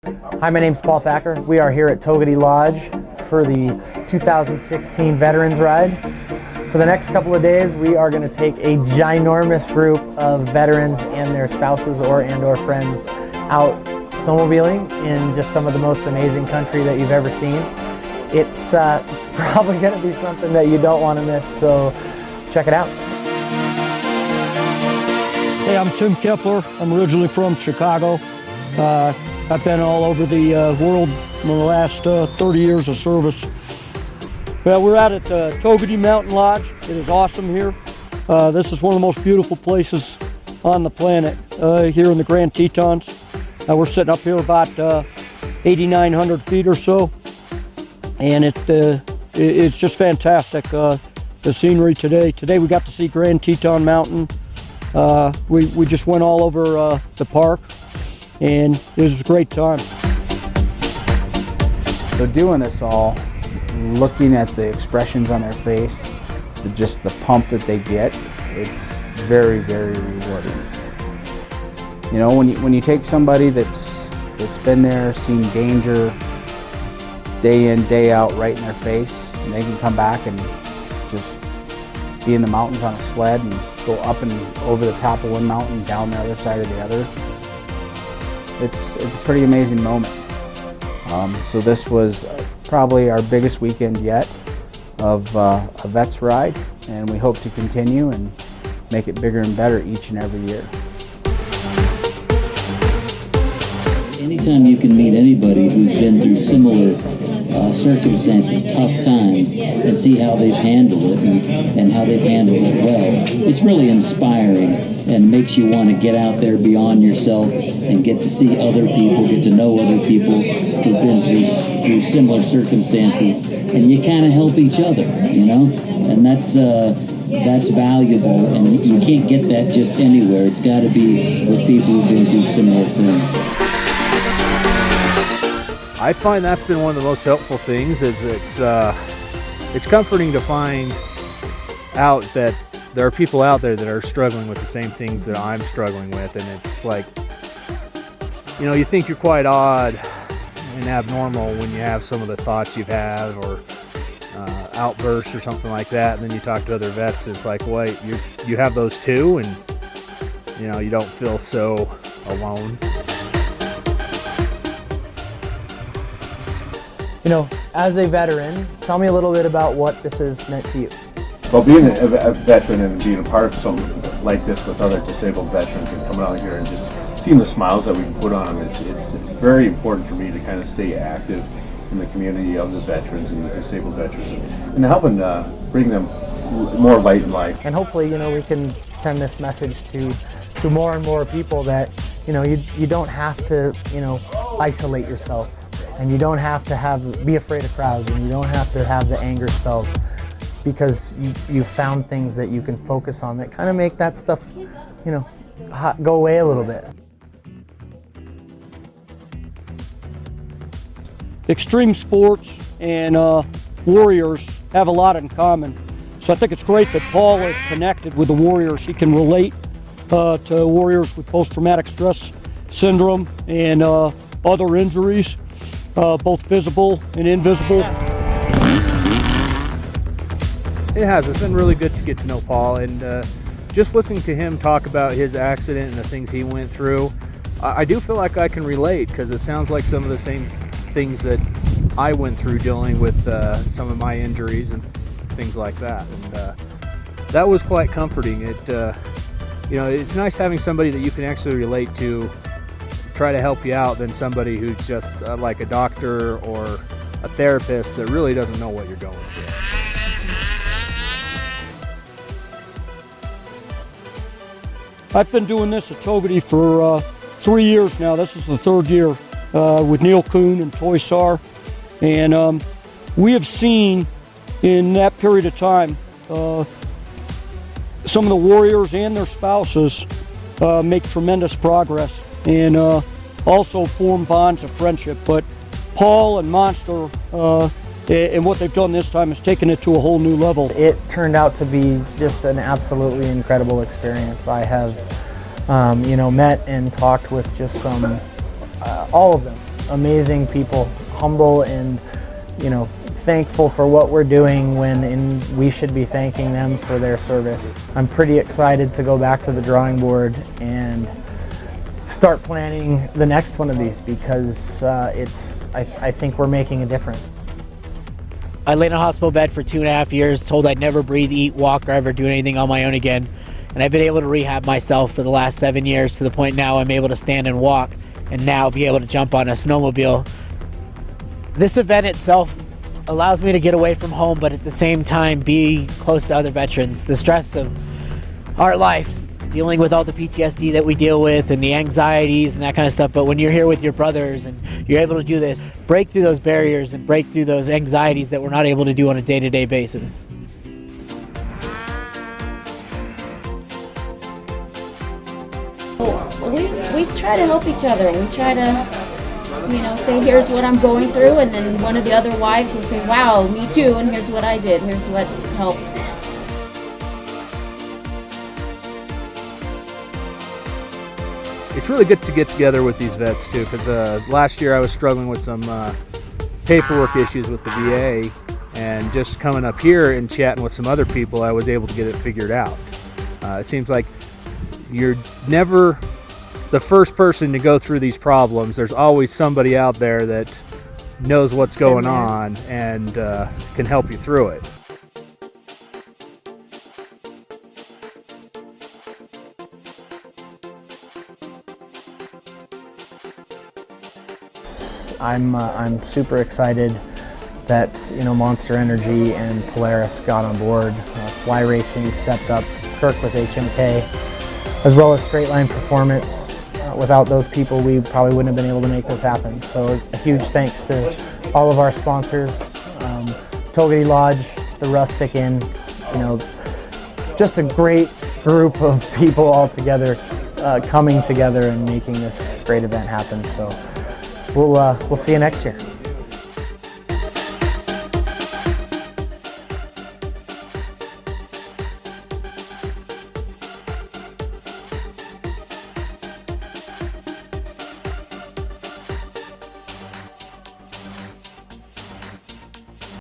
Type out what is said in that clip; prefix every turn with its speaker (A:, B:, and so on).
A: Hi, my name's Paul Thacker. We are here at Togwotee Lodge for the 2016 Veterans Ride. For the next couple of days, we are going to take a ginormous group of veterans and their spouses or friends out snowmobiling in just some of the most amazing country that you've ever seen. It's probably going to be something that you don't want to miss, so check it out.
B: Hey, I'm Tim Kepler. I'm originally from Chicago. I've been all over the world in the last 30 years of service. Well, we're out at Togwotee Mountain Lodge. It is awesome here. This is one of the most beautiful places on the planet here in the Grand Tetons. We're sitting up here about 8,900 feet or so, and it's just fantastic. The scenery today. Today we got to see Grand Teton Mountain. We just went all over the park, and it was a great time.
C: So doing this all, looking at the expressions on their face, just the pump that they get, it's very, very rewarding. You know, when you take somebody that's been there, seen danger day in, day out, right in their face, and they can come back and just be in the mountains on a sled and go up and over the top of one mountain, down the other side of the other. It's a pretty amazing moment. So this was probably our biggest weekend yet of a VetsRide, and we hope to continue and make it bigger and better each and every year.
D: Anytime you can meet anybody who's been through similar circumstances, tough times, and see how they've handled it and how they've handled it well, it's really inspiring and makes you want to get out there beyond yourself and get to see other people, get to know other people who've been through similar circumstances, and you kind of help each other, you know, and that's valuable, and you can't get that just anywhere. It's got to be with people who've been through similar things.
E: I find that's been one of the most helpful things. Is it's comforting to find out that there are people out there that are struggling with the same things that I'm struggling with, and it's like, you know, you think you're quite odd and abnormal when you have some of the thoughts you've had or outbursts or something like that, and then you talk to other vets, it's like, wait, you have those too, and you know, you don't feel so alone.
A: You know, as a veteran, tell me a little bit about what this has meant to you.
F: Well, being a veteran and being a part of something like this with other disabled veterans and coming out here and just seeing the smiles that we can put on them, it's very important for me to kind of stay active in the community of the veterans and the disabled veterans and helping bring them more light in life.
A: And hopefully, you know, we can send this message to more and more people that, you know, you don't have to, you know, isolate yourself. And you don't have to be afraid of crowds, and you don't have to have the anger spells, because you found things that you can focus on that kind of make that stuff, you know, go away a little bit.
B: Extreme sports and warriors have a lot in common. So I think it's great that Paul is connected with the warriors. He can relate to warriors with post-traumatic stress syndrome and other injuries. Both visible and invisible.
E: It has. It's been really good to get to know Paul, and just listening to him talk about his accident and the things he went through, I do feel like I can relate, because it sounds like some of the same things that I went through dealing with some of my injuries and things like that. And that was quite comforting. It, you know, it's nice having somebody that you can actually relate to, try to help you out, than somebody who's just like a doctor or a therapist that really doesn't know what you're going through.
B: I've been doing this at Togwotee for 3 years now. This is the third year with Neil Kuhn and Toy Sar, and we have seen in that period of time some of the warriors and their spouses make tremendous progress and also form bonds of friendship. But Paul and Monster and what they've done this time has taken it to a whole new level.
A: It turned out to be just an absolutely incredible experience. I have, you know, met and talked with just all of them, amazing people, humble and, you know, thankful for what we're doing when we should be thanking them for their service. I'm pretty excited to go back to the drawing board and start planning the next one of these because I think we're making a difference.
G: I lay in a hospital bed for 2.5 years, told I'd never breathe, eat, walk, or ever do anything on my own again. And I've been able to rehab myself for the last 7 years to the point now I'm able to stand and walk and now be able to jump on a snowmobile. This event itself allows me to get away from home, but at the same time be close to other veterans. The stress of our lives, dealing with all the PTSD that we deal with and the anxieties and that kind of stuff, but when you're here with your brothers and you're able to do this, break through those barriers and break through those anxieties that we're not able to do on a day-to-day basis.
H: We try to help each other. We try to, you know, say, here's what I'm going through, and then one of the other wives will say, wow, me too, and here's what I did, here's what helped.
E: It's really good to get together with these vets too, because last year I was struggling with some paperwork issues with the VA, and just coming up here and chatting with some other people, I was able to get it figured out. It seems like you're never the first person to go through these problems. There's always somebody out there that knows what's going on and can help you through it.
A: I'm super excited that, you know, Monster Energy and Polaris got on board. Fly Racing stepped up, Kirk with HMK, as well as Straight Line Performance. Without those people, we probably wouldn't have been able to make this happen. So a huge thanks to all of our sponsors, Togwotee Lodge, the Rustic Inn, you know, just a great group of people all together, coming together and making this great event happen. So we'll see you next year.